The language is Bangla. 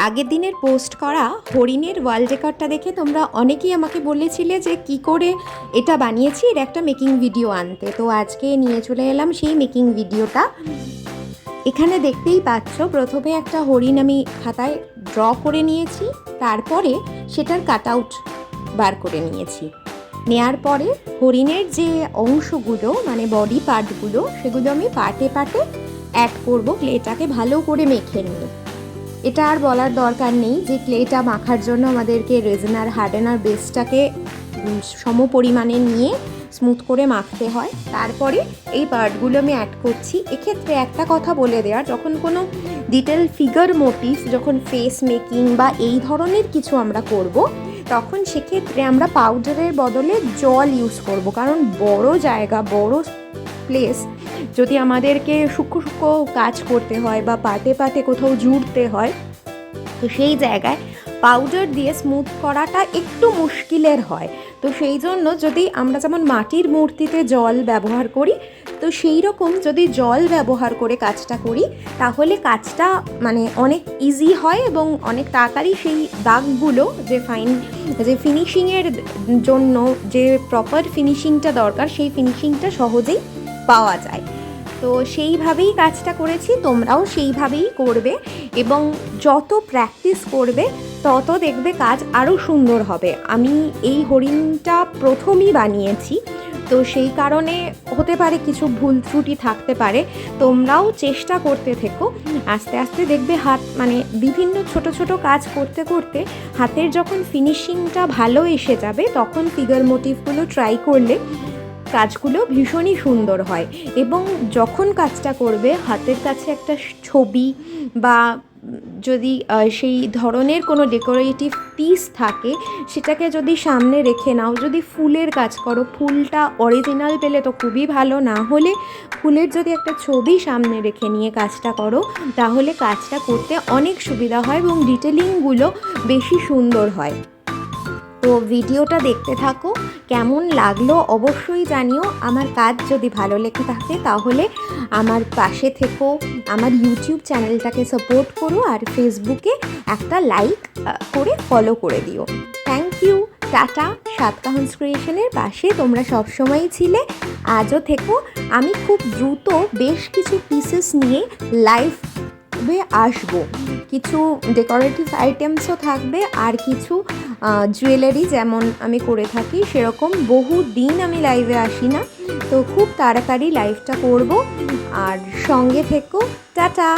আগের দিনের পোস্ট করা হরিণের ওয়ার্ল্ড রেকর্ডটা দেখে তোমরা অনেকেই আমাকে বলেছিলে যে কি করে এটা বানিয়েছি, এর একটা মেকিং ভিডিও আনতে। তো আজকে নিয়ে চলে এলাম সেই মেকিং ভিডিওটা। এখানে দেখতেই পাচ্ছ, প্রথমে একটা হরিণ আমি খাতায় ড্র করে নিয়েছি, তারপরে সেটার কাট আউট বার করে নিয়েছি। নেয়ার পরে হরিণের যে অংশগুলো মানে বডি পার্টগুলো, সেগুলো আমি পার্টে পার্টে অ্যাড করবো ক্লেটাকে ভালো করে মেখে নিয়ে। এটা আর বলার দরকার নেই যে ক্লেটা মাখার জন্য আমাদেরকে রেজিন আর হার্ডেনার বেসটাকে সম পরিমাণে নিয়ে স্মুথ করে মাখতে হয়। তারপরে এই পার্টগুলো আমি অ্যাড করছি। এক্ষেত্রে একটা কথা বলে দেওয়া, যখন কোনো ডিটেল ফিগার মোটিভ, যখন ফেস মেকিং বা এই ধরনের কিছু আমরা করব, তখন সেক্ষেত্রে আমরা পাউডারের বদলে জল ইউজ করব। কারণ বড় জায়গা, বড় প্লেস যদি আমাদেরকে সূক্ষ্ম সূক্ষ্ম কাজ করতে হয় বা পাটে পাটে কোথাও জুড়তে হয়, তো সেই জায়গায় পাউডার দিয়ে স্মুথ করাটা একটু মুশকিলের হয়। তো সেই জন্য যদি আমরা যেমন মাটির মূর্তিতে জল ব্যবহার করি, তো সেই রকম যদি জল ব্যবহার করে কাজটা করি, তাহলে কাজটা মানে অনেক ইজি হয় এবং অনেক তাড়াতাড়ি সেই দাগগুলো যে ফিনিশিংয়ের জন্য যে প্রপার ফিনিশিংটা দরকার, সেই ফিনিশিংটা সহজেই পাওয়া যায়। তো সেইভাবেই কাজটা করেছি, তোমরাও সেইভাবেই করবে এবং যত প্র্যাকটিস করবে তত দেখবে কাজ আরও সুন্দর হবে। আমি এই হরিণটা প্রথমই বানিয়েছি, তো সেই কারণে হতে পারে কিছু ভুল ত্রুটি থাকতে পারে। তোমরাও চেষ্টা করতে থেকো, আস্তে আস্তে দেখবে হাত মানে বিভিন্ন ছোট ছোট কাজ করতে করতে হাতের যখন ফিনিশিংটা ভালো এসে যাবে, তখন ফিগার মোটিভগুলো ট্রাই করলে কাজগুলো ভীষণই সুন্দর হয়। এবং যখন কাজটা করবে হাতের কাছে একটা ছবি বা যদি সেই ধরনের কোনো ডেকোরেটিভ পিস থাকে, সেটাকে যদি সামনে রেখে নাও, যদি ফুলের কাজ করো, ফুলটা অরিজিনাল পেলে তো খুবই ভালো, না হলে ফুলের যদি একটা ছবি সামনে রেখে নিয়ে কাজটা করো, তাহলে কাজটা করতে অনেক সুবিধা হয় এবং ডিটেলিংগুলো বেশি সুন্দর হয়। তো ভিডিওটা দেখতে থাকো, কেমন লাগলো অবশ্যই জানিও। আমার কাজ যদি ভালো লেগে থাকে তাহলে আমার পাশে থেকো, আমার ইউটিউব চ্যানেলটাকে সাপোর্ট করো আর ফেসবুকে একটা লাইক করে ফলো করে দিও। Thank you, tata. সাতকাহনস ক্রিয়েশনের পাশে তোমরা সবসময়ই ছিলে, আজও থেকো। আমি খুব দ্রুত বেশ কিছু পিসেস নিয়ে লাইভে আসবো, কিছু ডেকোরেটিভ আইটেমসও থাকবে আর কিছু জুয়েলারি যেমন আমি করে থাকি সেরকম। বহু দিন আমি লাইভে আসি না, তো খুব তাড়াতাড়ি লাইভটা করব। আর সঙ্গে থেকো, টাটা।